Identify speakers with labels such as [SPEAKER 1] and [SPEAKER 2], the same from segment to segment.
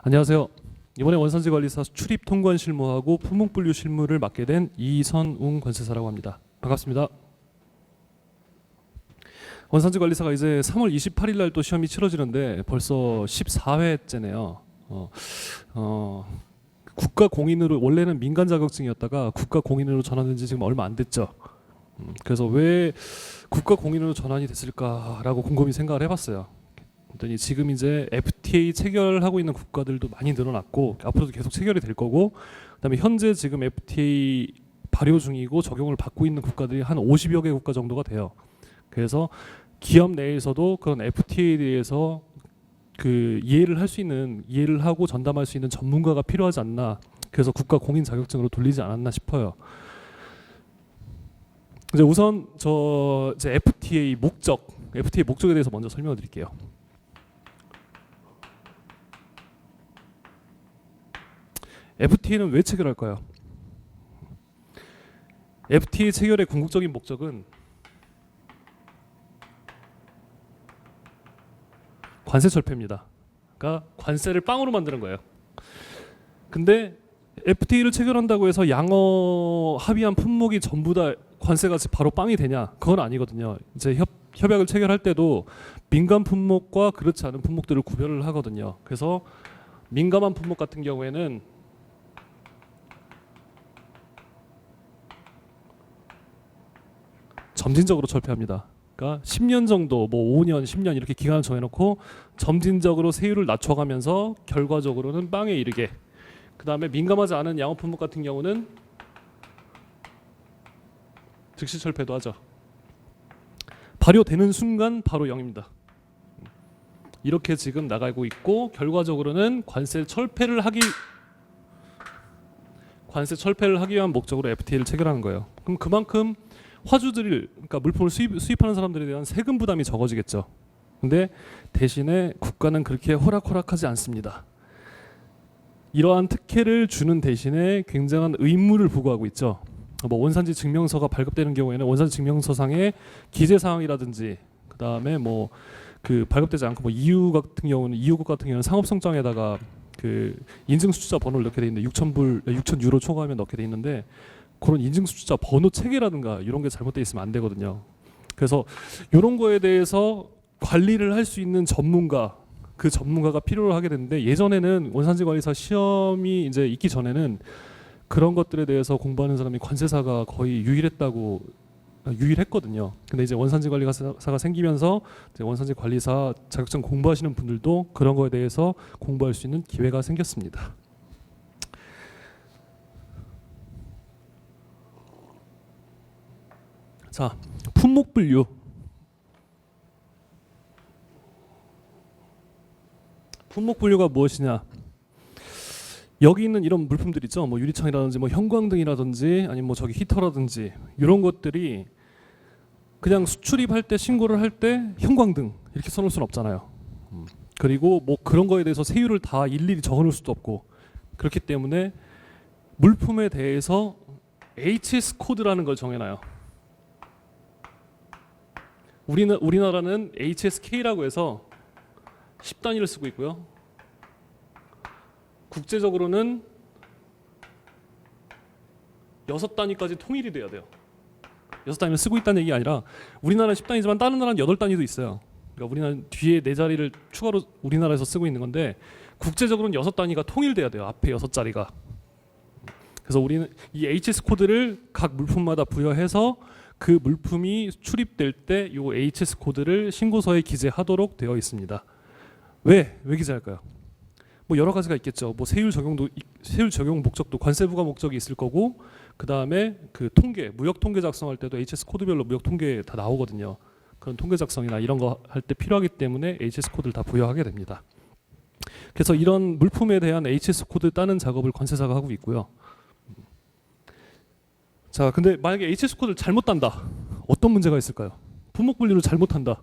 [SPEAKER 1] 안녕하세요. 이번에 원산지관리사 출입 통관 실무하고 품목분류 실무를 맡게 된 이선웅 관세사라고 합니다. 반갑습니다. 원산지관리사가 이제 3월 28일 날 또 시험이 치러지는데 벌써 14회째네요. 국가 공인으로 원래는 민간 자격증이었다가 국가 공인으로 전환된 지 지금 얼마 안 됐죠. 그래서 왜 국가 공인으로 전환이 됐을까라고 곰곰이 생각을 해봤어요. 그랬더니 지금 이제 FTA 체결하고 있는 국가들도 많이 늘어났고 앞으로도 계속 체결이 될 거고, 그다음에 현재 지금 FTA 발효 중이고 적용을 받고 있는 국가들이 한 50여 개 국가 정도가 돼요. 그래서 기업 내에서도 그런 FTA에 대해서 그 이해를 하고 전담할 수 있는 전문가가 필요하지 않나. 그래서 국가 공인 자격증으로 돌리지 않았나 싶어요. 이제 우선 이제 FTA 목적에 대해서 먼저 설명을 드릴게요. FTA는 왜 체결할까요? FTA 체결의 궁극적인 목적은 관세 철폐입니다. 그러니까 관세를 빵으로 만드는 거예요. 근데 FTA를 체결한다고 해서 양어 합의한 품목이 전부 다 관세가 바로 빵이 되냐? 그건 아니거든요. 이제 협약을 체결할 때도 민감 품목과 그렇지 않은 품목들을 구별을 하거든요. 그래서 민감한 품목 같은 경우에는 점진적으로 철폐합니다. 그러니까 10년 정도, 뭐 5년, 10년 이렇게 기간을 정해놓고 점진적으로 세율을 낮춰가면서 결과적으로는 빵에 이르게. 그 다음에 민감하지 않은 양호 품목 같은 경우는 즉시 철폐도 하죠. 발효되는 순간 바로 0입니다. 이렇게 지금 나가고 있고, 결과적으로는 관세 철폐를 하기 위한 목적으로 FTA를 체결하는 거예요. 그럼 그만큼 그러니까 물품을 수입하는 사람들에 대한 세금 부담이 적어지겠죠. 근데 대신에 국가는 그렇게 호락호락하지 않습니다. 이러한 특혜를 주는 대신에 굉장한 의무를 부과하고 있죠. 뭐 원산지 증명서가 발급되는 경우에는 원산지 증명서상의 기재 사항이라든지, 그 다음에 뭐 그 발급되지 않고 뭐 이유국 같은 경우는 상업성장에다가 그 인증수주자 번호를 넣게 돼 있는데 6,000 유로 초과하면 넣게 돼 있는데, 그런 인증수주자 번호 체계라든가 이런 게 잘못되어 있으면 안 되거든요. 그래서 이런 거에 대해서 관리를 할 수 있는 그 전문가가 필요로 하게 되는데, 예전에는 원산지관리사 시험이 이제 있기 전에는 그런 것들에 대해서 공부하는 사람이 관세사가 거의 유일했거든요. 근데 이제 원산지관리사가 생기면서 이제 원산지관리사 자격증 공부하시는 분들도 그런 거에 대해서 공부할 수 있는 기회가 생겼습니다. 자, 품목분류. 품목분류가 무엇이냐? 여기 있는 이런 물품들 있죠. 뭐 유리창이라든지 뭐 형광등이라든지 아니면 뭐 저기 히터라든지 이런 것들이 그냥 수출입할 때 신고를 할 때 형광등 이렇게 써놓을 수는 없잖아요. 그리고 뭐 그런 거에 대해서 세율을 다 일일이 적어놓을 수도 없고, 그렇기 때문에 물품에 대해서 HS 코드라는 걸 정해놔요. 우리나라는 HSK라고 해서 10단위를 쓰고 있고요. 국제적으로는 6단위까지 통일이 돼야 돼요. 6단위를 쓰고 있다는 얘기가 아니라, 우리나라는 10단위지만 다른 나라는 8단위도 있어요. 그러니까 우리나라는 뒤에 4자리를 추가로 우리나라에서 쓰고 있는 건데, 국제적으로는 6단위가 통일돼야 돼요. 앞에 6자리가. 그래서 우리는 이 HS 코드를 각 물품마다 부여해서 그 물품이 출입될 때 이 HS 코드를 신고서에 기재하도록 되어 있습니다. 왜 기재할까요? 뭐 여러 가지가 있겠죠. 뭐 세율 적용 목적도 관세 부과 목적이 있을 거고, 그 다음에 그 무역 통계 작성할 때도 HS 코드별로 무역 통계 다 나오거든요. 그런 통계 작성이나 이런 거 할 때 필요하기 때문에 HS 코드를 다 부여하게 됩니다. 그래서 이런 물품에 대한 HS 코드 따는 작업을 관세사가 하고 있고요. 자, 근데 만약에 HS 코드를 잘못 딴다. 어떤 문제가 있을까요? 품목 분류를 잘못한다.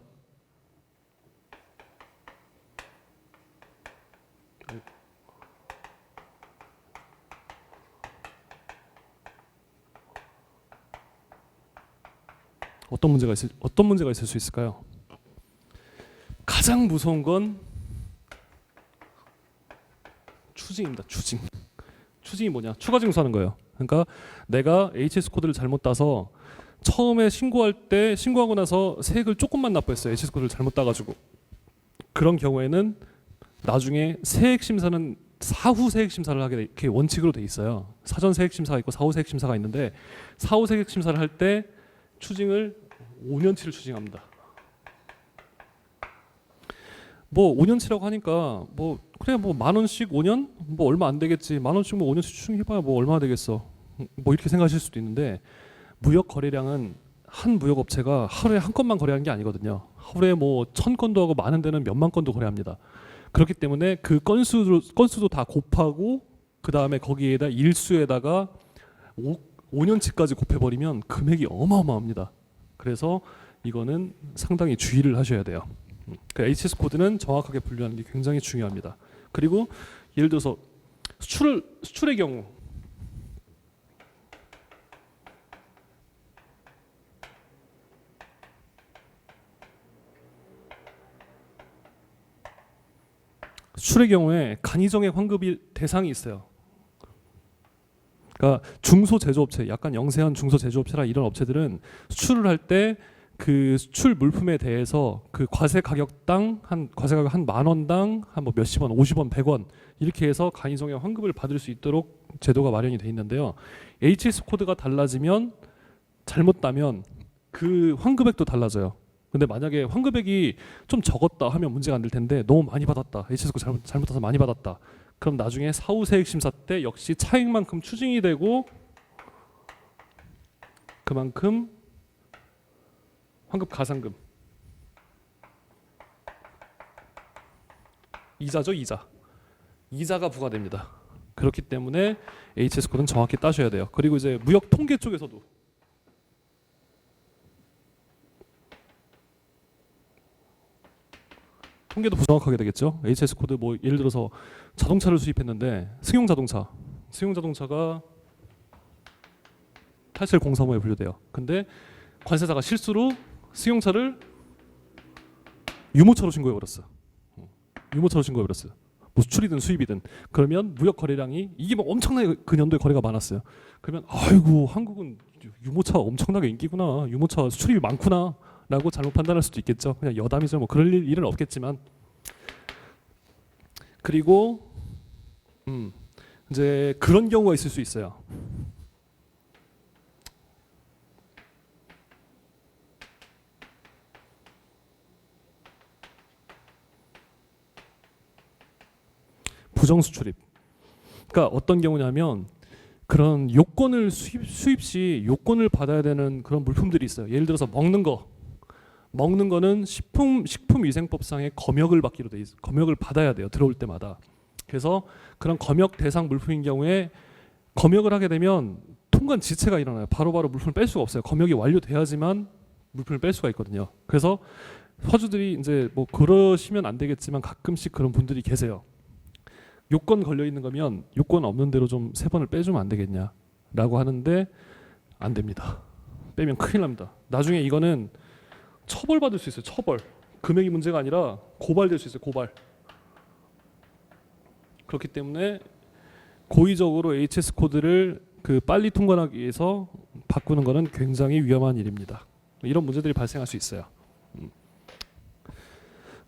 [SPEAKER 1] 어떤 문제가 있을 수 있을까요? 가장 무서운 건 추징입니다. 추징. 추징이 뭐냐? 추가 징수하는 거예요. 그러니까 내가 HS 코드를 잘못 따서 처음에 신고할 때 신고하고 나서 세액을 조금만 납부했어요. HS 코드를 잘못 따가지고. 그런 경우에는 나중에 세액 심사는 사후 세액 심사를 하게 이렇게 원칙으로 돼 있어요. 사전 세액 심사가 있고 사후 세액 심사가 있는데 사후 세액 심사를 할 때 추징을 5년치를 추징합니다. 뭐 5년치라고 하니까 뭐 그래 뭐 10,000원씩 5년 뭐 얼마 안 되겠지. 10,000원씩 뭐 5년치 추징해봐야 뭐 얼마나 되겠어. 뭐 이렇게 생각하실 수도 있는데 무역 거래량은 한 무역업체가 하루에 한 건만 거래하는 게 아니거든요. 하루에 뭐 1,000건도 하고 많은 데는 몇만 건도 거래합니다. 그렇기 때문에 그 건수도 다 곱하고 그 다음에 거기에다 일수에다가 5년치까지 곱해버리면 금액이 어마어마합니다. 그래서 이거는 상당히 주의를 하셔야 돼요. 그 HS 코드는 정확하게 분류하는 게 굉장히 중요합니다. 그리고 예를 들어서 수출의 경우 수출의 경우에 간이정액 환급이 대상이 있어요. 그러니까 중소제조업체, 약간 영세한 중소제조업체나 이런 업체들은 수출을 할 때 그 수출 물품에 대해서 그 과세 가격당 한 과세 가격 한 10,000원당 한 뭐 몇십 원, 50원, 100원 이렇게 해서 간이정액 환급을 받을 수 있도록 제도가 마련이 돼 있는데요. HS 코드가 달라지면 잘못 따면 그 환급액도 달라져요. 근데 만약에 환급액이 좀 적었다 하면 문제가 안 될 텐데 너무 많이 받았다. HS 코드 잘못 따서 많이 받았다. 그럼 나중에 사후 세액 심사 때 역시 차익만큼 추징이 되고 그만큼 환급 가산금 이자죠. 이자가 부과됩니다. 그렇기 때문에 HS 코드는 정확히 따셔야 돼요. 그리고 이제 무역 통계 쪽에서도 통계도 부정확하게 되겠죠. HS 코드 뭐 예를 들어서 자동차를 수입했는데 승용 자동차가 87035에 분류돼요. 근데 관세자가 실수로 승용차를 유모차로 신고해버렸어. 뭐 수출이든 수입이든. 그러면 무역 거래량이 이게 뭐 엄청나게 그 년도에 거래가 많았어요. 그러면 아이고 한국은 유모차 엄청나게 인기구나. 유모차 수출입이 많구나. 라고 잘못 판단할 수도 있겠죠. 그냥 여담이죠. 뭐 그럴 일은 없겠지만. 그리고 이제 그런 경우가 있을 수 있어요. 부정 수출입. 그러니까 어떤 경우냐면 그런 요건을 수입 시 요건을 받아야 되는 그런 물품들이 있어요. 예를 들어서 먹는 거는 식품위생법상의 검역을 받기로 돼 있어요. 검역을 받아야 돼요. 들어올 때마다. 그래서 그런 검역 대상 물품인 경우에 검역을 하게 되면 통관 지체가 일어나요. 바로바로 물품을 뺄 수가 없어요. 검역이 완료돼야지만 물품을 뺄 수가 있거든요. 그래서 화주들이 이제 뭐 그러시면 안 되겠지만 가끔씩 그런 분들이 계세요. 요건 걸려 있는 거면 요건 없는 대로 좀 3번을 빼주면 안 되겠냐라고 하는데 안 됩니다. 빼면 큰일 납니다. 나중에 이거는 처벌받을 수 있어요. 처벌. 금액이 문제가 아니라 고발될 수 있어요. 고발. 그렇기 때문에 고의적으로 HS 코드를 그 빨리 통관하기 위해서 바꾸는 거는 굉장히 위험한 일입니다. 이런 문제들이 발생할 수 있어요.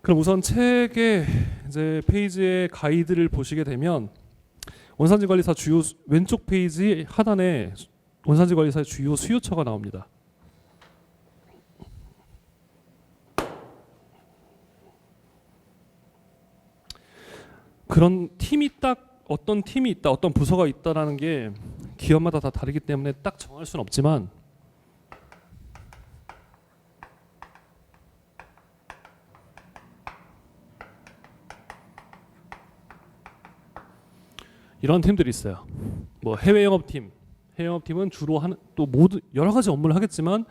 [SPEAKER 1] 그럼 우선 책의 이제 페이지의 가이드를 보시게 되면 원산지관리사 주요 왼쪽 페이지 하단에 원산지관리사의 주요 수요처가 나옵니다. 그런 팀이 딱 어떤 팀이 있다, 어떤 부서가 있다라는 게 기업마다 다 다르기 때문에 딱 정할 수는 없지만 이런 팀들이 있어요. 뭐 해외 영업팀은 주로 하는 또 모두 여러 가지 업무를 하겠지만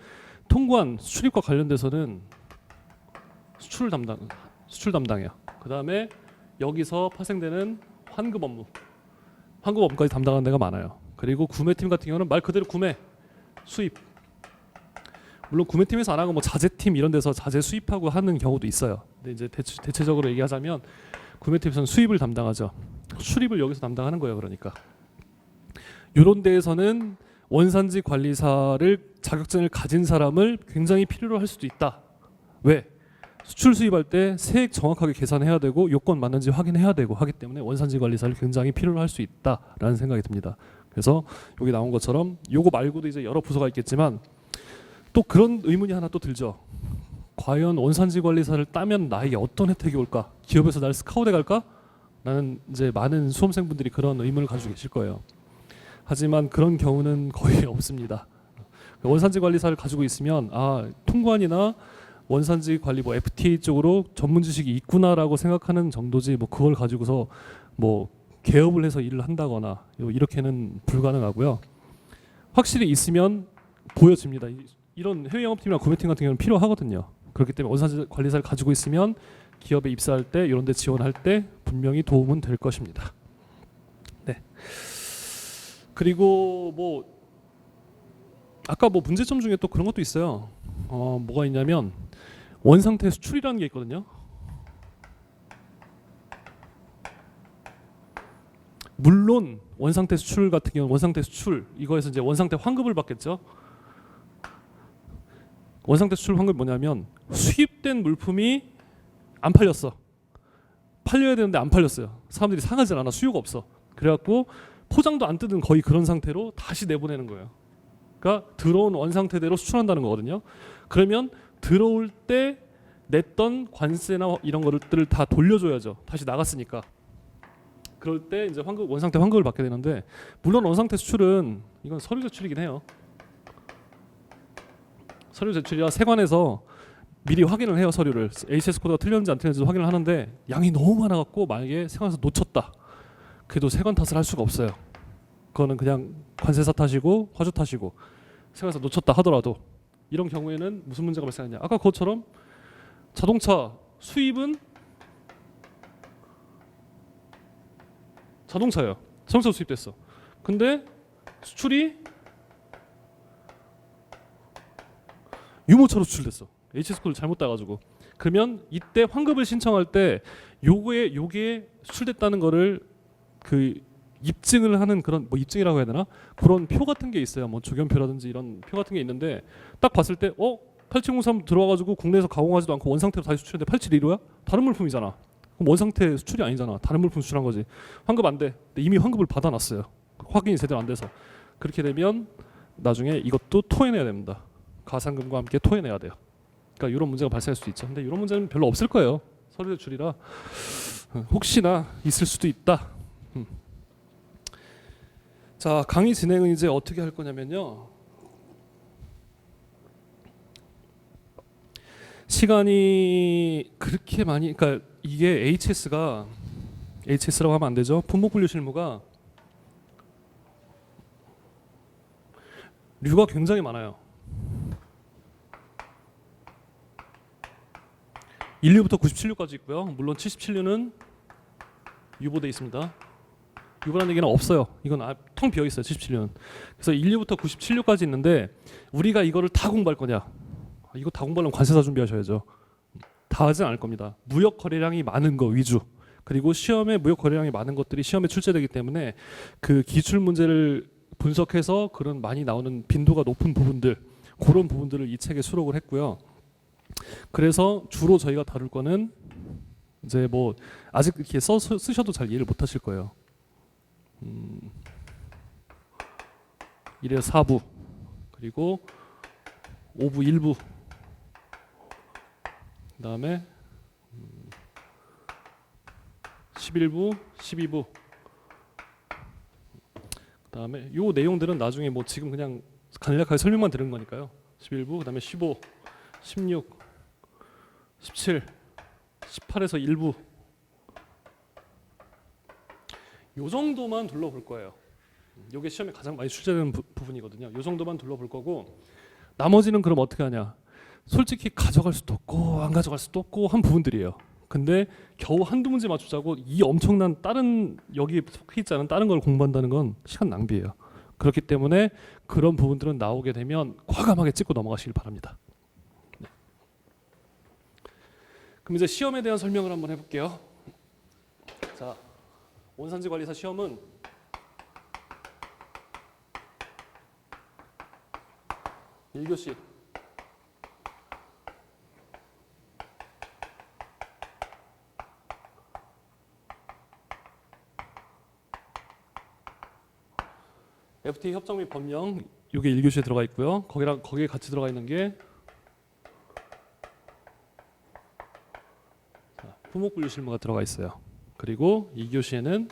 [SPEAKER 1] 통관 수출입과 관련돼서는 수출 담당해요. 그 다음에 여기서 파생되는 환급 업무까지 담당하는 데가 많아요. 그리고 구매팀 같은 경우는 말 그대로 구매, 수입. 물론 구매팀에서 안 하고 뭐 자재팀 이런 데서 자재 수입하고 하는 경우도 있어요. 근데 이제 대체적으로 얘기하자면 구매팀에서는 수입을 담당하죠. 수입을 여기서 담당하는 거예요. 그러니까 이런 데에서는 원산지 관리사를 자격증을 가진 사람을 굉장히 필요로 할 수도 있다. 왜? 수출 수입할 때 세액 정확하게 계산해야 되고 요건 맞는지 확인해야 되고 하기 때문에 원산지 관리사를 굉장히 필요로 할 수 있다라는 생각이 듭니다. 그래서 여기 나온 것처럼 요거 말고도 이제 여러 부서가 있겠지만 또 그런 의문이 하나 또 들죠. 과연 원산지 관리사를 따면 나에게 어떤 혜택이 올까? 기업에서 나를 스카우트해 갈까? 라는 이제 많은 수험생분들이 그런 의문을 가지고 계실 거예요. 하지만 그런 경우는 거의 없습니다. 원산지 관리사를 가지고 있으면 통관이나 원산지 관리 뭐 FTA 쪽으로 전문 지식이 있구나라고 생각하는 정도지 뭐 그걸 가지고서 뭐 개업을 해서 일을 한다거나 이렇게는 불가능하고요. 확실히 있으면 보여집니다. 이런 해외 영업팀이나 구매팀 같은 경우는 필요하거든요. 그렇기 때문에 원산지 관리사를 가지고 있으면 기업에 입사할 때 이런 데 지원할 때 분명히 도움은 될 것입니다. 네. 그리고 뭐 아까 뭐 문제점 중에 또 그런 것도 있어요. 뭐가 있냐면 원상태 수출이라는 게 있거든요. 물론 원상태 수출 같은 경우는 원상태 수출 이거에서 이제 원상태 환급을 받겠죠. 원상태 수출 환급이 뭐냐면 수입된 물품이 안 팔렸어. 팔려야 되는데 안 팔렸어요. 사람들이 사가질 않아. 수요가 없어. 그래갖고 포장도 안 뜯은 거의 그런 상태로 다시 내보내는 거예요. 그러니까 들어온 원상태대로 수출한다는 거거든요. 그러면 들어올 때 냈던 관세나 이런 것들을 다 돌려줘야죠. 다시 나갔으니까. 그럴 때 이제 원상태 환급을 받게 되는데 물론 원상태 수출은 이건 서류 제출이긴 해요. 서류 제출이라 세관에서 미리 확인을 해요. 서류를 HS 코드가 틀렸는지 안 틀렸는지 확인을 하는데 양이 너무 많아갖고 만약에 세관에서 놓쳤다. 그래도 세관 탓을 할 수가 없어요. 그거는 그냥 관세사 탓이고 화주 탓이고 세관에서 놓쳤다 하더라도 이런 경우에는 무슨 문제가 발생하냐. 아까 그것처럼 자동차 수입은 자동차예요. 자동차 수입됐어. 근데 수출이 유모차로 수출됐어. HS 코드를 잘못 따가지고. 그러면 이때 환급을 신청할 때 요게 수출됐다는 거를 그 입증을 하는 그런 뭐 입증이라고 해야 되나? 그런 표 같은 게 있어요. 뭐 조견표라든지 이런 표 같은 게 있는데 딱 봤을 때 8703 들어와가지고 국내에서 가공하지도 않고 원상태로 다시 수출했는데 8715야? 다른 물품이잖아. 그럼 원상태 수출이 아니잖아. 다른 물품 수출한 거지. 환급 안 돼. 근데 이미 환급을 받아놨어요. 확인이 제대로 안 돼서. 그렇게 되면 나중에 이것도 토해내야 됩니다. 가산금과 함께 토해내야 돼요. 그러니까 이런 문제가 발생할 수도 있죠. 근데 이런 문제는 별로 없을 거예요. 서류 제출이라 혹시나 있을 수도 있다. 자, 강의 진행은 이제 어떻게 할 거냐면요. 시간이 그렇게 많이, 그러니까 이게 HS라고 하면 안 되죠. 품목분류 실무가 류가 굉장히 많아요. 1류부터 97류까지 있고요. 물론 77류는 유보돼 있습니다. 유보라는 얘기는 없어요. 이건 텅 비어 있어요. 77류는. 그래서 1류부터 97류까지 있는데 우리가 이거를 다 공부할 거냐? 이거 다 공부하려면 관세사 준비하셔야죠. 다 하진 않을 겁니다. 무역 거래량이 많은 거 위주. 그리고 시험에 무역 거래량이 많은 것들이 시험에 출제되기 때문에 그 기출 문제를 분석해서 그런 많이 나오는 빈도가 높은 부분들, 그런 부분들을 이 책에 수록을 했고요. 그래서 주로 저희가 다룰 거는 이제 뭐 아직 이렇게 쓰셔도 잘 이해를 못 하실 거예요. 1에서 4부 그리고 5부 1부 그 다음에 11부 12부 그 다음에 요 내용들은 나중에 뭐 지금 그냥 간략하게 설명만 드린 거니까요. 11부 그 다음에 15 16 17 18에서 1부 요 정도만 둘러볼 거예요. 요게 시험에 가장 많이 출제되는 부분이거든요. 요 정도만 둘러볼 거고 나머지는 그럼 어떻게 하냐. 솔직히 가져갈 수도 없고 안 가져갈 수도 없고 한 부분들이에요. 근데 겨우 한두 문제 맞추자고 이 엄청난 다른 여기 속해 있지 않은 다른 걸 공부한다는 건 시간 낭비예요. 그렇기 때문에 그런 부분들은 나오게 되면 과감하게 찍고 넘어가시길 바랍니다. 네. 그럼 이제 시험에 대한 설명을 한번 해볼게요. 자, 원산지 관리사 시험은 (1교시) FT 협정 및 법령 이게 1교시에 들어가 있고요. 거기에 같이 들어가 있는 게 품목분류 실무가 들어가 있어요. 그리고 2교시에는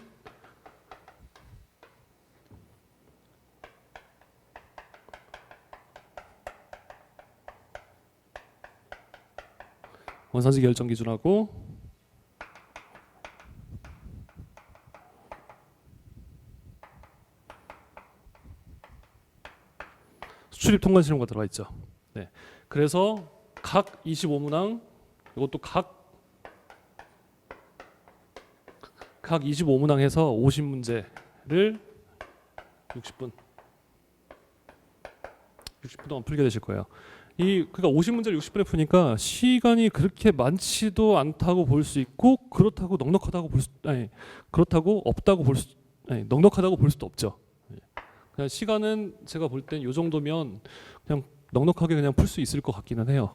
[SPEAKER 1] 원산지 결정 기준하고 수출입 통관 실무가 들어가 있죠. 네. 그래서 각 25문항 이것도 각 25문항 해서 50문제를 60분 동안 풀게 되실 거예요. 그러니까 50문제를 60분에 푸니까 시간이 그렇게 많지도 않다고 볼 수 있고 그렇다고 넉넉하다고 그렇다고 없다고 넉넉하다고 볼 수도 없죠. 그냥 시간은 제가 볼 땐 이 정도면 그냥 넉넉하게 그냥 풀 수 있을 것 같기는 해요.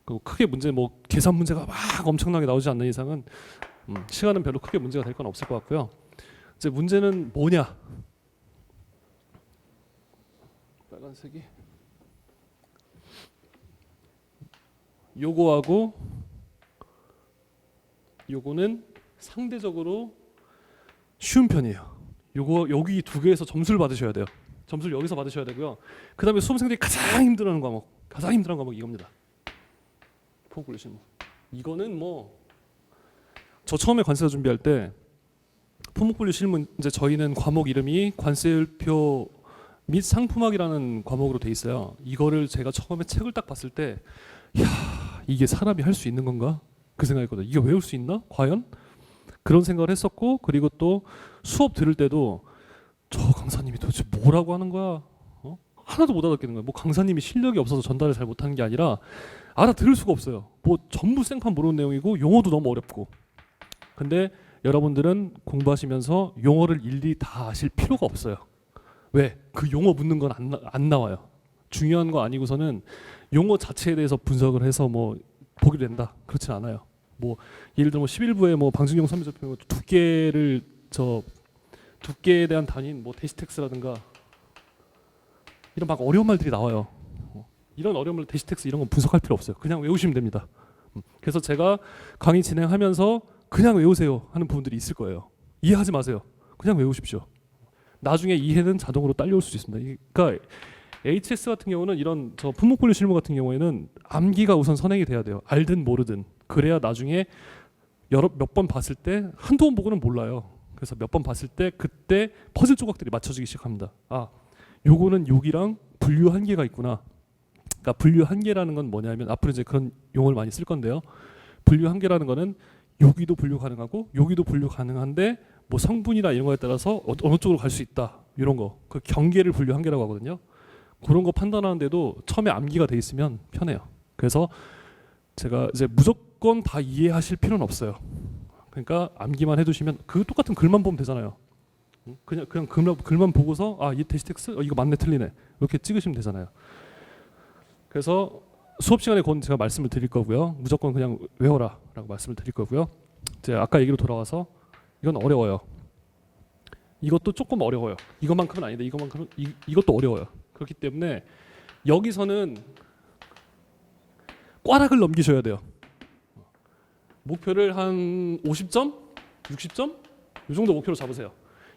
[SPEAKER 1] 그리고 크게 문제 뭐 계산 문제가 막 엄청나게 나오지 않는 이상은 시간은 별로 크게 문제가 될 건 없을 것 같고요. 이제 문제는 뭐냐? 빨간색이 요거하고 요거는 상대적으로 쉬운 편이에요. 여기 두 개에서 점수를 받으셔야 돼요. 점수를 여기서 받으셔야 되고요. 그 다음에 수험생들이 가장 힘들어하는 과목 이겁니다. 품목분류 실무. 이거는 뭐 저 처음에 관세사 준비할 때 품목분류 실무 이제 저희는 과목 이름이 관세율표 및 상품학이라는 과목으로 돼 있어요. 이거를 제가 처음에 책을 딱 봤을 때, 야 이게 사람이 할 수 있는 건가? 그 생각했거든요. 이게 외울 수 있나? 과연? 그런 생각을 했었고, 그리고 또 수업 들을 때도 저 강사님이 도대체 뭐라고 하는 거야? 하나도 못 알아듣겠는 거예요. 뭐 강사님이 실력이 없어서 전달을 잘 못하는 게 아니라 알아들을 수가 없어요. 뭐 전부 생판 모르는 내용이고 용어도 너무 어렵고. 근데 여러분들은 공부하시면서 용어를 일일이 다 아실 필요가 없어요. 왜? 그 용어 묻는 건 안 나와요. 중요한 거 아니고서는 용어 자체에 대해서 분석을 해서 뭐 보게 된다. 그렇진 않아요. 뭐 예를 들어 11부에 뭐 방증용 선미적표 두께에 대한 단위인 뭐 데시텍스라든가 이런 막 어려운 말들이 나와요. 이런 어려운 말 데시텍스 이런 건 분석할 필요 없어요. 그냥 외우시면 됩니다. 그래서 제가 강의 진행하면서 그냥 외우세요 하는 부분들이 있을 거예요. 이해하지 마세요. 그냥 외우십시오. 나중에 이해는 자동으로 딸려올 수 있습니다. 그러니까 HS 같은 경우는 이런 저 품목분류 실무 같은 경우에는 암기가 우선 선행이 돼야 돼요. 알든 모르든. 그래야 나중에 몇 번 봤을 때 한두 번 보고는 몰라요. 그래서 몇 번 봤을 때 그때 퍼즐 조각들이 맞춰지기 시작합니다. 아, 요거는 여기랑 분류 한계가 있구나. 그러니까 분류 한계라는 건 뭐냐면 앞으로 이제 그런 용어를 많이 쓸 건데요. 분류 한계라는 거는 여기도 분류 가능하고 여기도 분류 가능한데 뭐 성분이나 이런 거에 따라서 어느 쪽으로 갈 수 있다. 이런 거. 그 경계를 분류 한계라고 하거든요. 그런 거 판단하는데도 처음에 암기가 돼 있으면 편해요. 그래서 제가 이제 무조건 다 이해하실 필요는 없어요. 그러니까 암기만 해두시면 그 똑같은 글만 보면 되잖아요. 그냥 글만 보고서 아, 이 데시텍스 이거 맞네 틀리네 이렇게 찍으시면 되잖아요. 그래서 수업 시간에 곧 제가 말씀을 드릴 거고요. 무조건 그냥 외워라라고 말씀을 드릴 거고요. 제가 아까 얘기로 돌아와서 이건 어려워요. 이것도 조금 어려워요. 이것만큼은 아닌데 이것도 어려워요. 그렇기 때문에 여기서는 꽈락을 넘기셔야 돼요. 목표를 한 50점? 60점? 이 정도 목표로 잡으세요.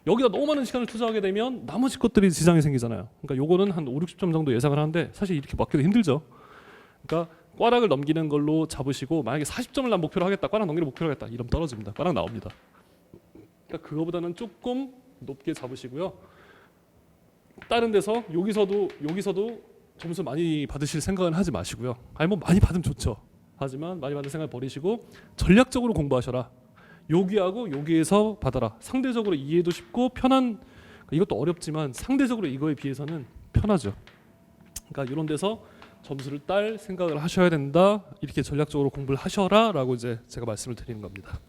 [SPEAKER 1] 여기다 너무 많은 시간을 투자하게 되면 나머지 것들이 지장이 생기잖아요. 그러니까 요거는 한 5, 60점 정도 예상을 하는데 사실 이렇게 맞기도 힘들죠. 그러니까 꽈락을 넘기는 걸로 잡으시고 만약에 40점을 난 목표로 하겠다. 꽈락 넘기는 목표로 하겠다. 이러면 떨어집니다. 꽈락 나옵니다. 그러니까 그거보다는 조금 높게 잡으시고요. 다른 데서 여기서도 점수 많이 받으실 생각은 하지 마시고요. 아니 뭐 많이 받으면 좋죠. 하지만 많이 받을 생각 버리시고 전략적으로 공부하셔라. 여기하고 여기에서 받아라. 상대적으로 이해도 쉽고 편한, 이것도 어렵지만 상대적으로 이거에 비해서는 편하죠. 그러니까 이런 데서 점수를 딸 생각을 하셔야 된다. 이렇게 전략적으로 공부를 하셔라라고 이제 제가 말씀을 드리는 겁니다.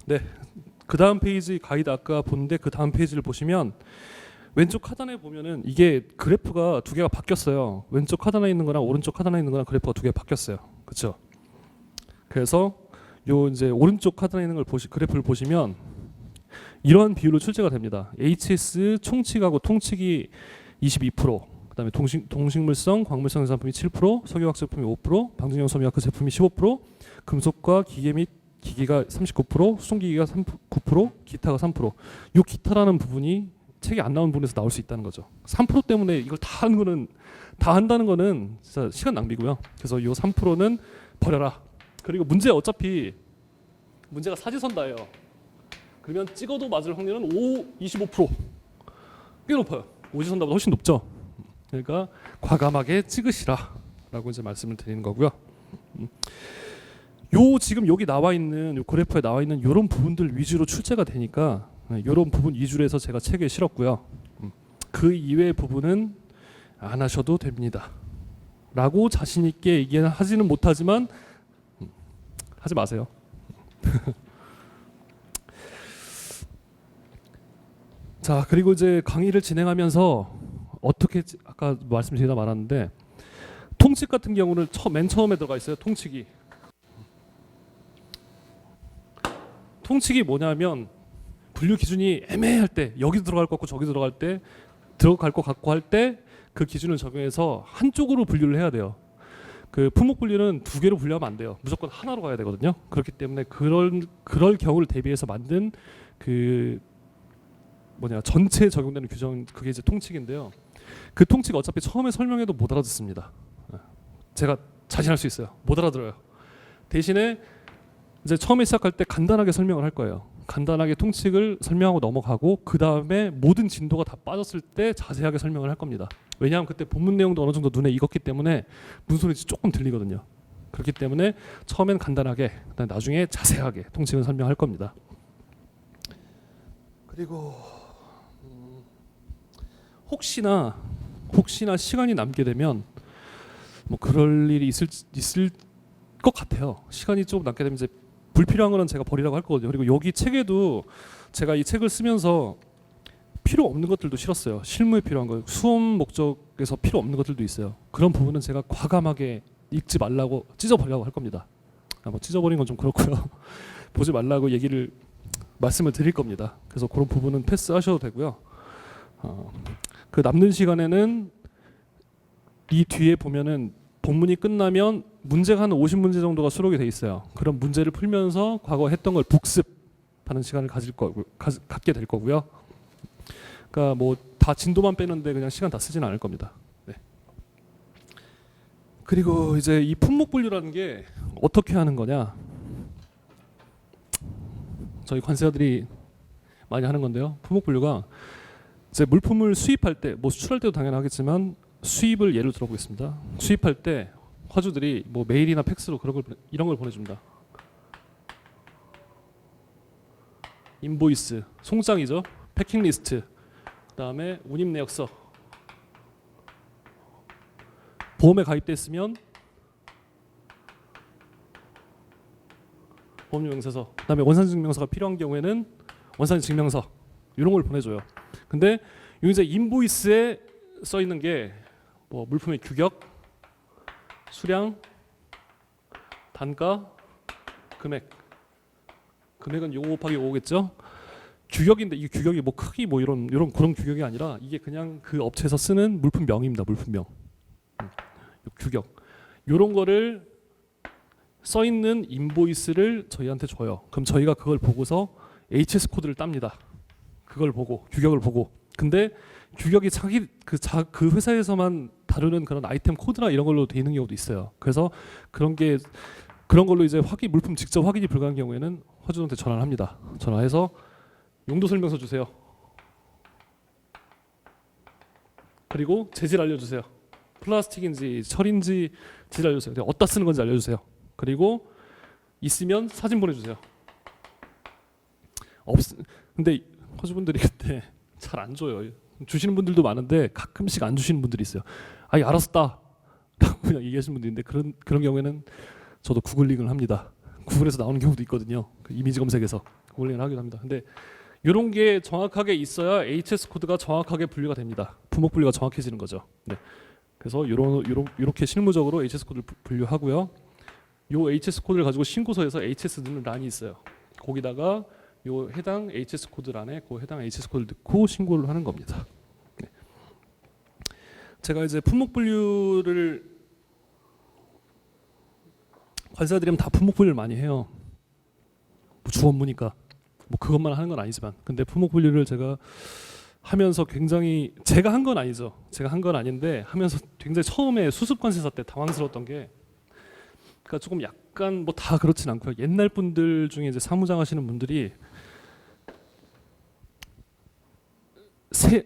[SPEAKER 1] 네, 그 다음 페이지 가이드 아까 본데 그 다음 페이지를 보시면 왼쪽 하단에 보면은 이게 그래프가 두 개가 바뀌었어요. 왼쪽 하단에 있는 거랑 오른쪽 하단에 있는 거랑 그래프가 두 개 바뀌었어요. 그렇죠? 그래서 요 이제 오른쪽 하단에 있는 걸 그래프를 보시면 이러한 비율로 출제가 됩니다. HS 총칙하고 통칙이 22%, 그다음에 동식물성, 광물성 제품이 7%, 석유화학 제품이 5%, 방증형 섬유화학 제품이 15%, 금속과 기계 및 기기가 39%, 수송기기가 9%, 기타가 3%. 요 기타라는 부분이 책이 안 나온 부분에서 나올 수 있다는 거죠. 3% 때문에 이걸 다 하는 거는 다 한다는 거는 진짜 시간 낭비고요. 그래서 요 3%는 버려라. 그리고 문제 어차피 문제가 사지선다예요. 그러면 찍어도 맞을 확률은 25%. 꽤 높아요. 오지선다보다 훨씬 높죠. 그러니까 과감하게 찍으시라라고 이제 말씀을 드리는 거고요. 요 지금 여기 나와 있는 요 그래프에 나와 있는 이런 부분들 위주로 출제가 되니까 이런 부분 위주로 해서 제가 책에 실었고요. 그 이외의 부분은 안 하셔도 됩니다. 라고 자신 있게 얘기는 하지는 못하지만 하지 마세요. 자, 그리고 이제 강의를 진행하면서 어떻게 아까 말씀드리다 말았는데 통칙 같은 경우는 맨 처음에 들어가 있어요. 통칙이 뭐냐면 분류 기준이 애매할 때 여기도 들어갈 것 같고 저기도 들어갈 때 들어갈 것 같고 할 때 그 기준을 적용해서 한쪽으로 분류를 해야 돼요. 그 품목 분류는 두 개로 분류하면 안 돼요. 무조건 하나로 가야 되거든요. 그렇기 때문에 그럴 경우를 대비해서 만든 그 전체에 적용되는 규정 그게 이제 통칙인데요. 그 통칙 어차피 처음에 설명해도 못 알아듣습니다. 제가 자신할 수 있어요. 못 알아들어요. 대신에 이제 처음에 시작할 때 간단하게 설명을 할 거예요. 간단하게 통칙을 설명하고 넘어가고 그 다음에 모든 진도가 다 빠졌을 때 자세하게 설명을 할 겁니다. 왜냐하면 그때 본문 내용도 어느 정도 눈에 익었기 때문에 무슨 소리인지 조금 들리거든요. 그렇기 때문에 처음엔 간단하게, 그다음에 나중에 자세하게 통칙을 설명할 겁니다. 그리고 혹시나 시간이 남게 되면 뭐 그럴 일이 있을 것 같아요. 시간이 좀 남게 되면 이제 불필요한 거는 제가 버리라고 할 거거든요. 그리고 여기 책에도 제가 이 책을 쓰면서 필요 없는 것들도 실었어요. 실무에 필요한 거, 수업 목적에서 필요 없는 것들도 있어요. 그런 부분은 제가 과감하게 읽지 말라고 찢어버리라고 할 겁니다. 뭐 찢어버린 건 좀 그렇고요. 보지 말라고 말씀을 드릴 겁니다. 그래서 그런 부분은 패스하셔도 되고요. 그 남는 시간에는 이 뒤에 보면은 본문이 끝나면 문제가 한 50문제 정도가 수록이 돼 있어요. 그런 문제를 풀면서 과거 했던 걸 복습하는 시간을 갖게 될 거고요. 그러니까 뭐 다 진도만 빼는데 그냥 시간 다 쓰지는 않을 겁니다. 네. 그리고 이제 이 품목 분류라는 게 어떻게 하는 거냐? 저희 관세어들이 많이 하는 건데요. 품목 분류가 이제 물품을 수입할 때, 뭐 수출할 때도 당연하겠지만 수입을 예를 들어 보겠습니다. 수입할 때 화주들이 뭐 메일이나 팩스로 이런 걸 보내줍니다. 인보이스, 송장이죠. 패킹 리스트, 그다음에 운임 내역서, 보험에 가입됐으면 보험료 명세서, 그다음에 원산 증명서가 필요한 경우에는 원산 증명서 이런 걸 보내줘요. 근데 이 이제 인보이스에 써 있는 게 뭐 물품의 규격, 수량, 단가, 금액은 요거 곱하기 요거겠죠. 규격인데 이 규격이 뭐 크기 뭐 이런 그런 규격이 아니라 이게 그냥 그 업체에서 쓰는 물품명입니다. 물품명. 규격. 요런 거를 써 있는 인보이스를 저희한테 줘요. 그럼 저희가 그걸 보고서 HS 코드를 땁니다. 그걸 보고 규격을 보고. 근데 규격이 그 회사에서만 다루는 그런 아이템 코드나 이런 걸로 돼 있는 경우도 있어요. 그래서 그런 걸로 이제 물품 직접 확인이 불가한 경우에는 화주한테 전화를 합니다. 전화해서 용도 설명서 주세요. 그리고 재질 알려주세요. 플라스틱인지 철인지 재질 알려주세요. 어디다 쓰는 건지 알려주세요. 그리고 있으면 사진 보내주세요. 근데 화주분들이 그때 잘 안 줘요. 주시는 분들도 많은데 가끔씩 안 주시는 분들이 있어요. 아니 알았었다 라고 그냥 얘기하시는 분들인데 그런 경우에는 저도 구글링을 합니다. 구글에서 나오는 경우도 있거든요. 그 이미지 검색에서 고글링을 하기도 합니다. 근데 이런 게 정확하게 있어야 HS 코드가 정확하게 분류가 됩니다. 부목 분류가 정확해지는 거죠. 네. 그래서 이렇게 실무적으로 HS 코드를 분류하고요. 요 HS 코드를 가지고 신고서에서 HS 넣는 란이 있어요. 거기다가 요 해당 HS 코드 란에 그 해당 HS 코드를 넣고 신고를 하는 겁니다. 네. 제가 이제 품목 분류를 관사들이면 다 품목 분류를 많이 해요. 뭐 주업무니까 뭐 그것만 하는 건 아니지만, 근데 품목 분류를 제가 하면서 굉장히 제가 한 건 아니죠. 제가 한 건 아닌데 하면서 굉장히 처음에 수습 관세사 때 당황스러웠던 게, 그러니까 조금 약간 뭐 다 그렇진 않고요. 옛날 분들 중에 이제 사무장 하시는 분들이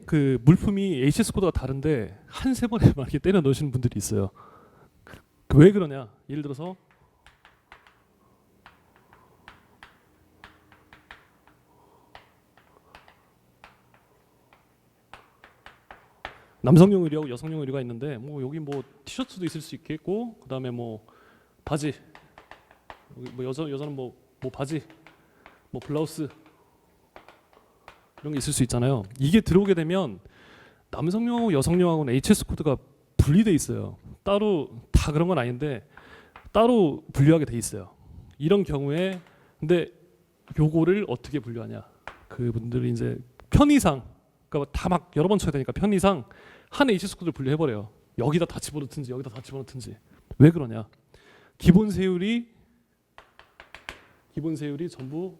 [SPEAKER 1] 그 물품이 HS 코드가 다른데 한 세 번에 막 이렇게 때려 넣으시는 분들이 있어요. 왜 그러냐? 예를 들어서 남성용 의류하고 여성용 의류가 있는데 뭐 여기 뭐 티셔츠도 있을 수 있겠고, 그다음에 뭐 바지, 뭐 여자는 뭐 바지, 뭐 블라우스 이런 게 있을 수 있잖아요. 이게 들어오게 되면 남성용하고 여성용하고는 HS 코드가 분리돼 있어요. 따로 다 그런 건 아닌데 따로 분류하게 돼 있어요. 이런 경우에 근데 요거를 어떻게 분류하냐? 그분들이 이제 편의상, 그러니까 다 막 여러 번 쳐야 되니까 편의상 한 HS 코드를 분류해버려요. 여기다 다 집어넣든지 여기다 다 집어넣든지. 왜 그러냐? 기본 세율이 전부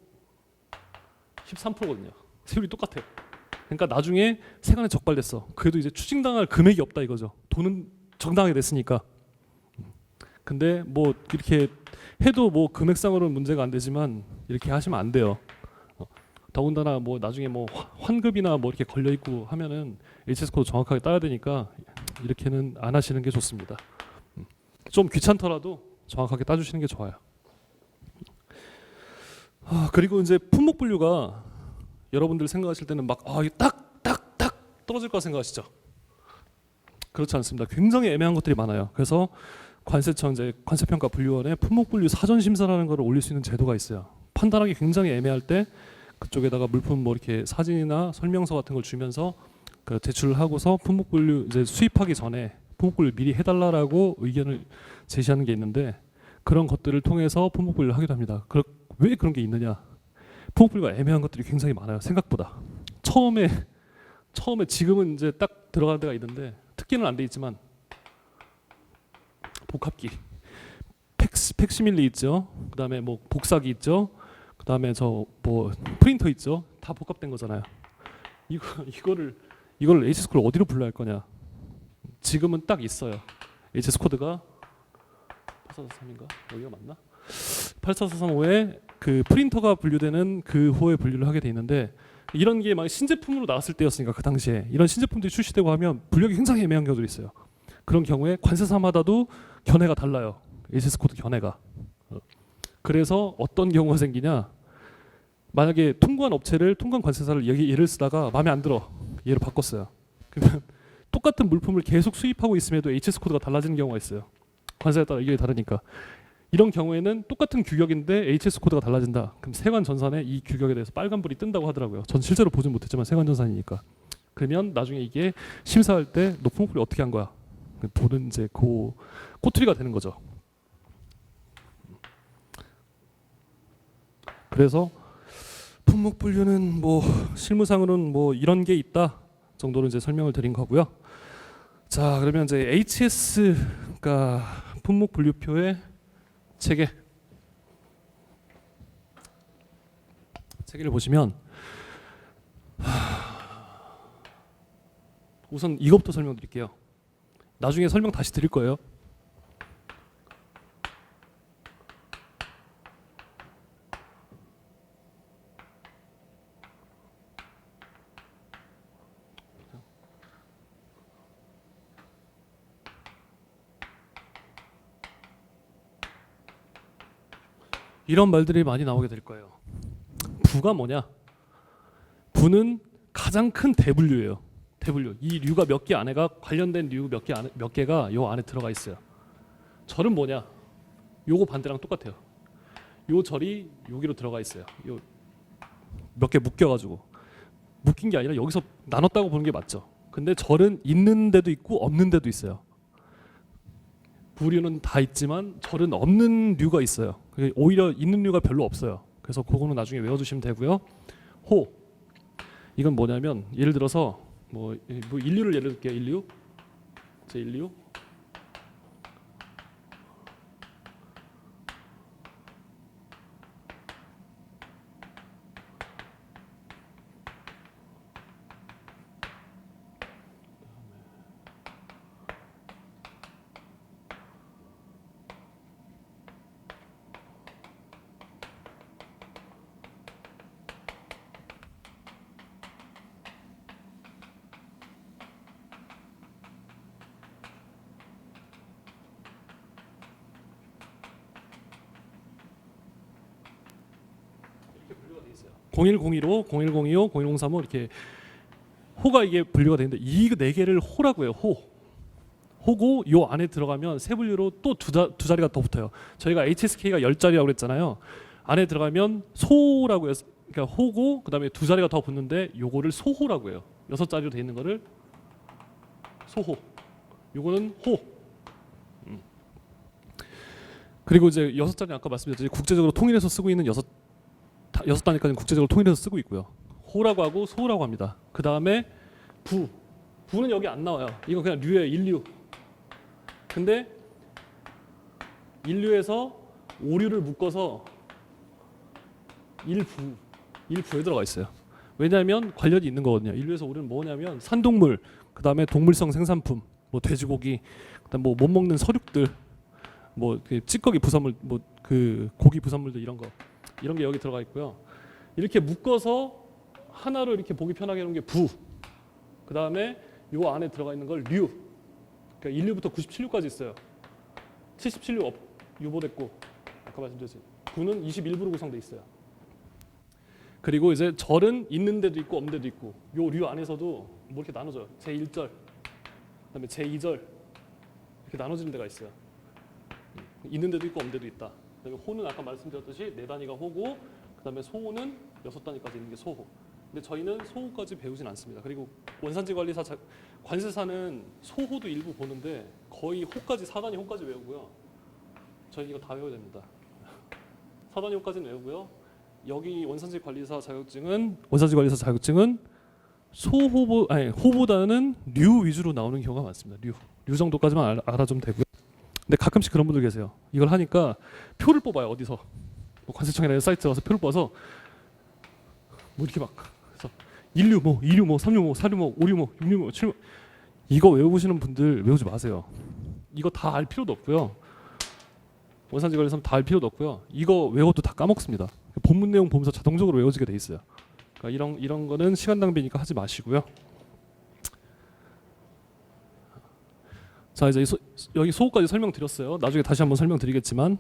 [SPEAKER 1] 13%거든요. 세율이 똑같아요. 그러니까 나중에 세관에 적발됐어. 그래도 이제 추징당할 금액이 없다 이거죠. 돈은 정당하게 됐으니까. 근데 뭐 이렇게 해도 뭐 금액상으로는 문제가 안 되지만 이렇게 하시면 안 돼요. 더군다나 뭐 나중에 뭐 환급이나 뭐 이렇게 걸려 있고 하면은 HS 코드 정확하게 따야 되니까 이렇게는 안 하시는 게 좋습니다. 좀 귀찮더라도 정확하게 따주시는 게 좋아요. 그리고 이제 품목 분류가 여러분들 생각하실 때는 막 딱딱딱 떨어질 거라 생각하시죠? 그렇지 않습니다. 굉장히 애매한 것들이 많아요. 그래서 관세청 이제 관세평가 분류원에 품목 분류 사전 심사라는 걸 올릴 수 있는 제도가 있어요. 판단하기 굉장히 애매할 때 그쪽에다가 물품 뭐 이렇게 사진이나 설명서 같은 걸 주면서 그 제출을 하고서 품목 분류 이제 수입하기 전에 품목 분류 미리 해달라라고 의견을 제시하는 게 있는데, 그런 것들을 통해서 품목 분류를 하기도 합니다. 왜 그런 게 있느냐? 품목 분류가 애매한 것들이 굉장히 많아요. 생각보다. 처음에 지금은 이제 딱 들어가는 데가 있는데 특기는 안 돼 있지만 복합기, 팩시밀리 있죠. 그다음에 뭐 복사기 있죠. 그다음에 저 뭐 프린터 있죠. 다 복합된 거잖아요. 이거를 HS 코드를 어디로 분류할 거냐? 지금은 딱 있어요. HS 코드가 8443인가? 여기가 맞나? 84435에 그 프린터가 분류되는 그 호에 분류를 하게 돼 있는데, 이런 게 막 신제품으로 나왔을 때였으니까 그 당시에 이런 신제품들이 출시되고 하면 분류하기 굉장히 애매한 경우들이 있어요. 그런 경우에 관세사마다도 견해가 달라요. HS 코드 견해가. 그래서 어떤 경우가 생기냐? 만약에 통관 업체를 통관 관세사를 얘를 쓰다가 마음에 안 들어. 얘를 바꿨어요. 그러면 똑같은 물품을 계속 수입하고 있음에도 HS 코드가 달라지는 경우가 있어요. 관세에 따라 이게 다르니까. 이런 경우에는 똑같은 규격인데 HS 코드가 달라진다. 그럼 세관전산에 이 규격에 대해서 빨간불이 뜬다고 하더라고요. 전 실제로 보진 못했지만 세관전산이니까. 그러면 나중에 이게 심사할 때 너 품목 분류 어떻게 한 거야? 보는 이제 그 꼬투리가 되는 거죠. 그래서 품목 분류는 뭐 실무상으로는 뭐 이런 게 있다 정도로 이제 설명을 드린 거고요. 자, 그러면 이제 HS가 품목 분류표의 체계를 보시면 우선 이것부터 설명드릴게요. 나중에 설명 다시 드릴 거예요. 이런 말들이 많이 나오게 될 거예요. 부가 뭐냐? 부는 가장 큰 대분류예요. 대분류. 이 류가 몇 개 안에가 관련된 류 몇 개가 요 안에 들어가 있어요. 절은 뭐냐? 요거 반대랑 똑같아요. 요 절이 여기로 들어가 있어요. 몇 개 묶여가지고 묶인 게 아니라 여기서 나눴다고 보는 게 맞죠. 근데 절은 있는 데도 있고 없는 데도 있어요. 부류는 다 있지만 절은 없는 류가 있어요. 오히려 있는 류가 별로 없어요. 그래서 그거는 나중에 외워두시면 되고요. 호 이건 뭐냐면 예를 들어서 뭐 인류를 예를 들게요. 인류 제 인류 분류가 돼 있어요. 0101호, 0102호, 0135 이렇게 호가 이게 분류가 되는데 이 네 개를 호라고 해요. 호고 요 안에 들어가면 세 분류로 또 두 자리가 더 붙어요. 저희가 HSK가 10자리라고 그랬잖아요. 안에 들어가면 소라고 해서 그러니까 호고 그다음에 두 자리가 더 붙는데 요거를 소호라고 해요. 6자리로 돼 있는 거를 소호. 요거는 호. 그리고 이제 6자리 아까 말씀드렸듯이 국제적으로 통일해서 쓰고 있는 6단위까지는 국제적으로 통일해서 쓰고 있고요. 호라고 하고 소라고 합니다. 그 다음에 부는 여기 안 나와요. 이건 그냥 류예요. 인류. 근데 인류에서 오류를 묶어서 일부에 들어가 있어요. 왜냐하면 관련이 있는 거거든요. 인류에서 오류는 뭐냐면 산동물, 그 다음에 동물성 생산품, 뭐 돼지고기, 그다음 뭐 못 먹는 서륙들, 뭐 그 찌꺼기 부산물, 뭐 그 고기 부산물들 이런 게 여기 들어가 있고요. 이렇게 묶어서 하나로 이렇게 보기 편하게 해놓은 게 부. 그 다음에 요 안에 들어가 있는 걸 류. 그러니까 1류부터 97류까지 있어요. 77류 유보됐고 아까 말씀드렸듯이 부는 21부로 구성돼 있어요. 그리고 이제 절은 있는 데도 있고 없는 데도 있고 요 류 안에서도 뭐 이렇게 나눠져요. 제1절, 그다음에 제2절 이렇게 나눠지는 데가 있어요. 있는 데도 있고 없는 데도 있다. 그다음에 호는 아까 말씀드렸듯이 4단위가 호고 그다음에 소호는 6단위까지 있는 게 소호. 근데 저희는 소호까지 배우진 않습니다. 그리고 원산지 관리사 관세사는 소호도 일부 보는데 거의 호까지 4단위 호까지 외우고요. 저희 이거 다 외워야 됩니다. 4단위 호까지는 외우고요. 여기 원산지 관리사 자격증은 호보다는 류 위주로 나오는 경우가 많습니다. 류 정도까지만 알아주면 되고요. 근데 가끔씩 그런 분들 계세요. 이걸 하니까 표를 뽑아요. 어디서 뭐 관세청이나 사이트 가서 표를 뽑아서 뭐 이렇게 막 그래서 1류 뭐 2류 뭐 3류 뭐 4류 뭐 5류 뭐 6류 뭐 7류 이거 외우시는 분들 외우지 마세요. 이거 다 알 필요도 없고요. 원산지 관리사는 다 알 필요도 없고요. 이거 외워도 다 까먹습니다. 본문 내용 보면서 자동적으로 외워지게 돼 있어요. 그러니까 이런 거는 시간 낭비니까 하지 마시고요. 자 이제 여기 소호까지 설명드렸어요. 나중에 다시 한번 설명드리겠지만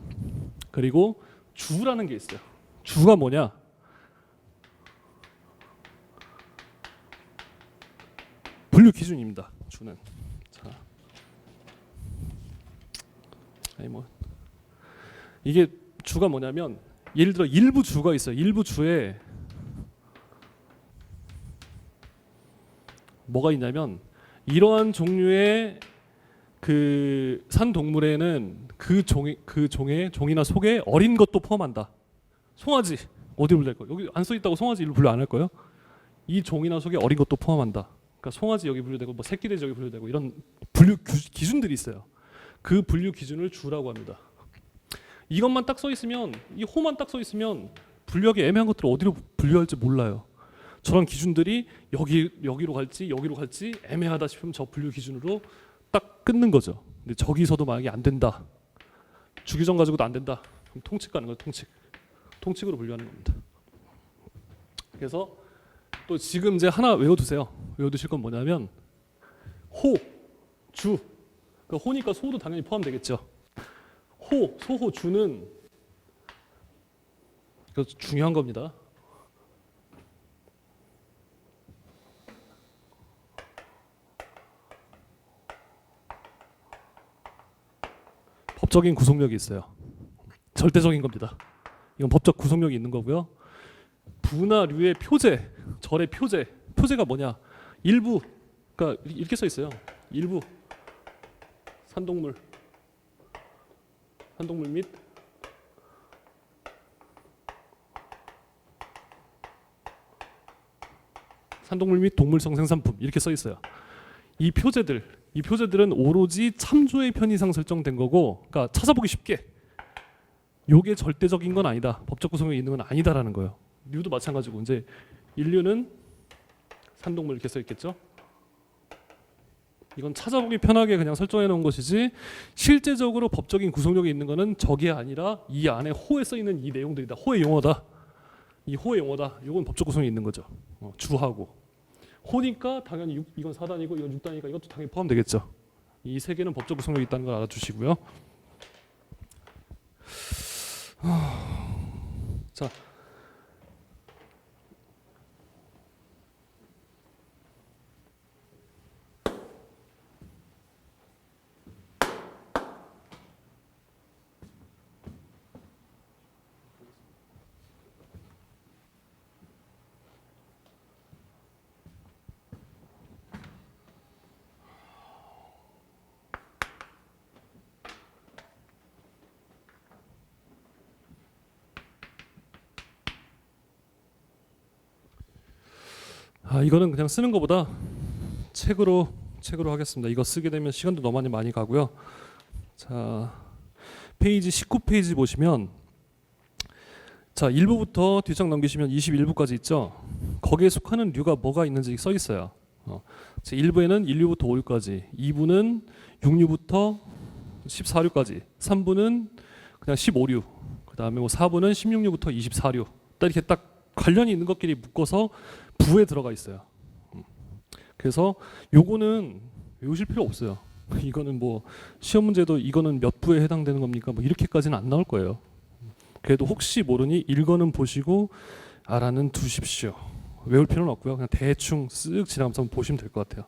[SPEAKER 1] 그리고 주라는 게 있어요. 주가 뭐냐? 분류 기준입니다. 주는 자, 아니 뭐 이게 주가 뭐냐면 예를 들어 일부 주가 있어요. 일부 주에 뭐가 있냐면 이러한 종류의 그 산 동물에는 그 종의 종이나 속에 어린 것도 포함한다. 송아지 어디로 분류할 거예요? 여기 안 써 있다고 송아지 일로 분류 안 할 거예요? 이 종이나 속에 어린 것도 포함한다. 그러니까 송아지 여기 분류되고 뭐 새끼돼지 여기 분류되고 이런 분류 기준들이 있어요. 그 분류 기준을 주라고 합니다. 이것만 딱 써 있으면 이 호만 딱 써 있으면 분류하기 애매한 것들을 어디로 분류할지 몰라요. 저런 기준들이 여기로 갈지 여기로 갈지 애매하다 싶으면 저 분류 기준으로 딱 끊는 거죠. 근데 저기서도 만약에 안 된다. 주규정 가지고도 안 된다. 그럼 통칙 가는 거예요. 통칙으로 분류하는 겁니다. 그래서 또 지금 이제 하나 외워두세요. 외워두실 건 뭐냐면 호, 주. 그러니까 호니까 소도 당연히 포함되겠죠. 소호, 주는 중요한 겁니다. 법적인 구속력이 있어요. 절대적인 겁니다. 이건 법적 구속력이 있는 거고요. 부나 류의 표제, 절의 표제가 뭐냐? 일부, 그러니까 이렇게 써 있어요. 일부 산동물 및 동물성 생산품 이렇게 써 있어요. 이 표제들은 오로지 참조의 편의상 설정된 거고, 그러니까 찾아보기 쉽게 요게 절대적인 건 아니다, 법적 구성이 있는 건 아니다라는 거예요. 류도 마찬가지고 이제 인류는 산동물 이렇게 써 있겠죠. 이건 찾아보기 편하게 그냥 설정해 놓은 것이지 실제적으로 법적인 구성력이 있는 거는 저게 아니라 이 안에 호에 써 있는 이 내용들이다. 호의 용어다. 이 호의 용어다. 이건 법적 구성이 있는 거죠. 주하고 호니까 당연히 이건 4단이고 이건 6단이니까 이것도 당연히 포함되겠죠. 이 세 개는 법적 구성력이 있다는 걸 알아주시고요. 자, 이거는 그냥 쓰는 것보다 책으로 하겠습니다. 이거 쓰게 되면 시간도 너무 많이 가고요. 자, 페이지 19페이지 보시면, 자 1부부터 뒷장 넘기시면 21부까지 있죠. 거기에 속하는 류가 뭐가 있는지 써 있어요. 1부에는 1류부터 5류까지, 2부는 6류부터 14류까지, 3부는 그냥 15류, 그 다음에 뭐 4부는 16류부터 24류, 딱 이렇게 딱 관련이 있는 것끼리 묶어서 부에 들어가 있어요. 그래서 요거는 외우실 필요 없어요. 이거는 뭐 시험 문제도 이거는 몇 부에 해당되는 겁니까? 뭐 이렇게까지는 안 나올 거예요. 그래도 혹시 모르니 읽어는 보시고 알아는 두십시오. 외울 필요는 없고요. 그냥 대충 쓱 지나가면서 보시면 될 것 같아요.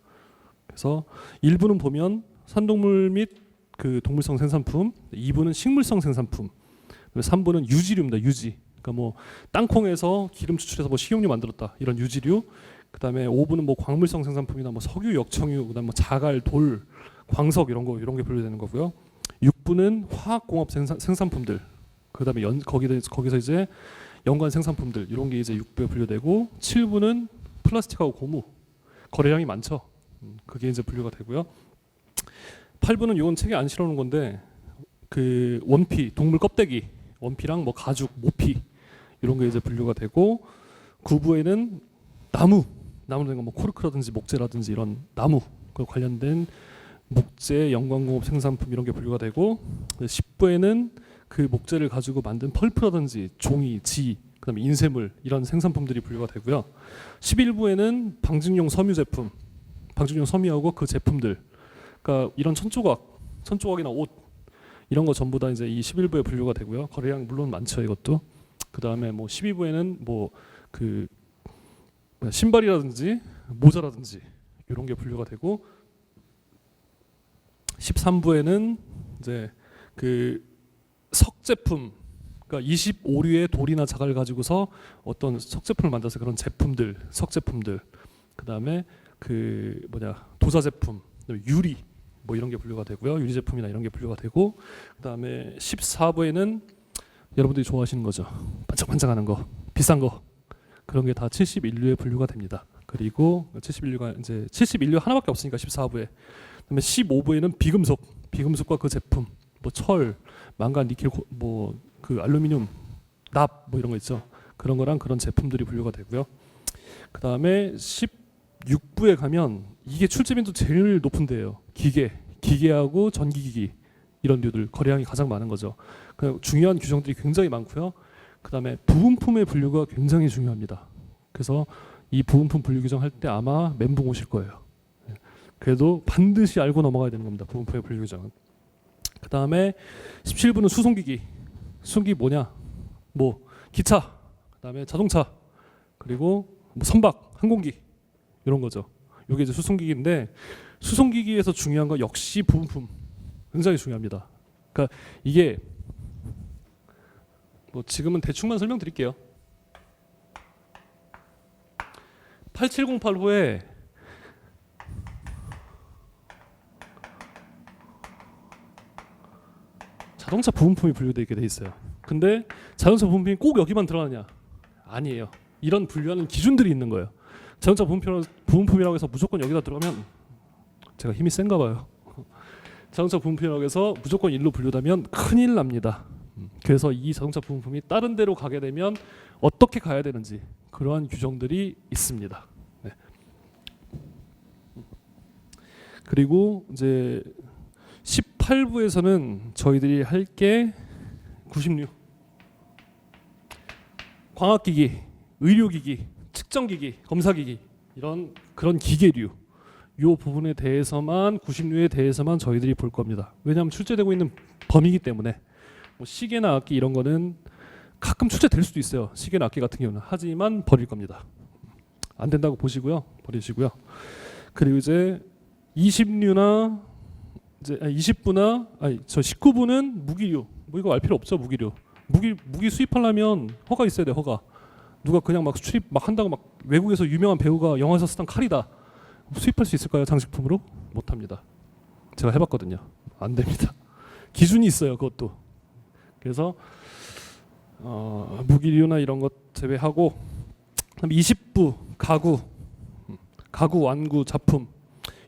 [SPEAKER 1] 그래서 1부는 보면 산동물 및 그 동물성 생산품, 2부는 식물성 생산품, 3부는 유지류입니다. 유지. 그러니까 뭐 땅콩에서 기름 추출해서 뭐 식용유 만들었다, 이런 유지류. 그다음에 5부는 뭐 광물성 생산품이나 뭐 석유, 역청유, 그다음 뭐 자갈, 돌, 광석 이런 게 분류되는 거고요. 6부는 화학공업 생산품들. 그다음에 거기서 이제 연관 생산품들 이런 게 이제 6부에 분류되고, 7부는 플라스틱하고 고무, 거래량이 많죠. 그게 이제 분류가 되고요. 8부는 이건 책에 안 실어놓은 건데 그 원피, 동물 껍데기, 원피랑 뭐 가죽, 모피 이런 게 이제 분류가 되고, 9부에는 나무는 뭐 코르크라든지 목재라든지 이런 나무 그 관련된 목재, 연관공업 생산품 이런 게 분류가 되고, 10부에는 그 목재를 가지고 만든 펄프라든지 종이, 지, 그다음에 인쇄물 이런 생산품들이 분류가 되고요. 11부에는 방직용 섬유 제품, 방직용 섬유하고 그 제품들, 그러니까 이런 천조각이나 옷 이런 거 전부 다 이제 이 11부에 분류가 되고요. 거래량 물론 많죠, 이것도. 그다음에 뭐 12부에는 뭐 그 신발이라든지 모자라든지 이런 게 분류가 되고, 13부에는 이제 그 석제품, 그러니까 25류의 돌이나 자갈을 가지고서 어떤 석제품을 만들어서 그런 제품들, 석제품들. 그다음에 그 도자 제품, 유리 뭐 이런 게 분류가 되고요. 유리 제품이나 이런 게 분류가 되고, 그다음에 14부에는 여러분들이 좋아하시는 거죠. 반짝반짝하는 거, 비싼 거, 그런 게 다 71류에 분류가 됩니다. 그리고 71류가 이제 71류 하나밖에 없으니까 14부에. 그다음에 15부에는 비금속과 그 제품, 뭐 철, 망간, 니켈, 뭐 그 알루미늄, 납 뭐 이런 거 있죠. 그런 거랑 그런 제품들이 분류가 되고요. 그다음에 16부에 가면 이게 출제빈도 제일 높은 데예요. 기계하고 전기기기 이런 류들 거래량이 가장 많은 거죠. 중요한 규정들이 굉장히 많고요. 그다음에 부품의 분류가 굉장히 중요합니다. 그래서 이 부품 분류 규정 할 때 아마 멘붕 오실 거예요. 그래도 반드시 알고 넘어가야 되는 겁니다. 부품의 분류 규정은. 그다음에 17부는 수송기기. 수송기 뭐냐? 뭐 기차, 그다음에 자동차, 그리고 뭐 선박, 항공기 이런 거죠. 이게 이제 수송기기인데, 수송기기에서 중요한 거 역시 부품 굉장히 중요합니다. 그러니까 이게 뭐 지금은 대충만 설명드릴게요. 8708호에 자동차 부품이 분류되어 있게 돼 있어요. 근데 자동차 부품이 꼭 여기만 들어가냐? 아니에요. 이런 분류하는 기준들이 있는 거예요. 자동차 부품이라고 해서 무조건 여기다 들어가면 제가 힘이 센가 봐요. 자동차 부품이라고 해서 무조건 일로 분류되면 큰일 납니다. 그래서 이 자동차 부품이 다른 데로 가게 되면 어떻게 가야 되는지 그러한 규정들이 있습니다. 네. 그리고 이제 18부에서는 저희들이 할 게 96 광학기기, 의료기기, 측정기기, 검사기기 이런 그런 기계류 요 부분에 대해서만 96에 대해서만 저희들이 볼 겁니다. 왜냐하면 출제되고 있는 범위이기 때문에 뭐 시계나 악기 이런 거는 가끔 출제될 수도 있어요. 시계나 악기 같은 경우는 하지만 버릴 겁니다. 안 된다고 보시고요, 버리시고요. 그리고 이제 20류나 이제 20부나 저 19부는 무기류 뭐 이거 알 필요 없죠. 무기 수입하려면 허가 있어야 돼. 허가. 누가 그냥 막 수입 막 한다고 막 외국에서 유명한 배우가 영화에서 쓰던 칼이다 수입할 수 있을까요? 장식품으로? 못합니다. 제가 해봤거든요. 안 됩니다. 기준이 있어요. 그것도. 그래서 무기류나 이런 것 제외하고 20부 가구 완구 작품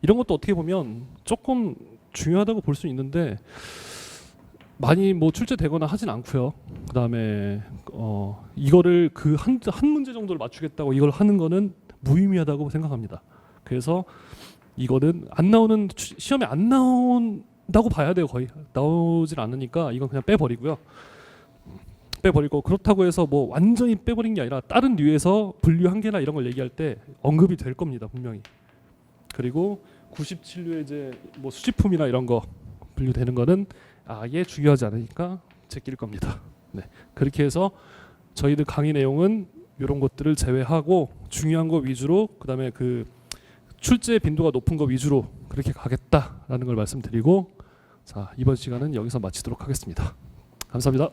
[SPEAKER 1] 이런 것도 어떻게 보면 조금 중요하다고 볼 수 있는데 많이 뭐 출제되거나 하진 않고요. 그다음에 이거를 그 한 문제 정도를 맞추겠다고 이걸 하는 거는 무의미하다고 생각합니다. 그래서 이거는 안 나오는 시험에 안 나온다고 봐야 돼요. 거의 나오질 않으니까 이건 그냥 빼버리고요. 빼버리고 그렇다고 해서 뭐 완전히 빼버린 게 아니라 다른 류에서 분류 한계나 이런 걸 얘기할 때 언급이 될 겁니다. 분명히. 그리고 97류에 이제 뭐 수집품이나 이런 거 분류되는 거는 아예 중요하지 않으니까 제낄 겁니다. 네. 그렇게 해서 저희들 강의 내용은 이런 것들을 제외하고 중요한 거 위주로 그다음에 그 출제 빈도가 높은 거 위주로 그렇게 가겠다라는 걸 말씀드리고 자 이번 시간은 여기서 마치도록 하겠습니다. 감사합니다.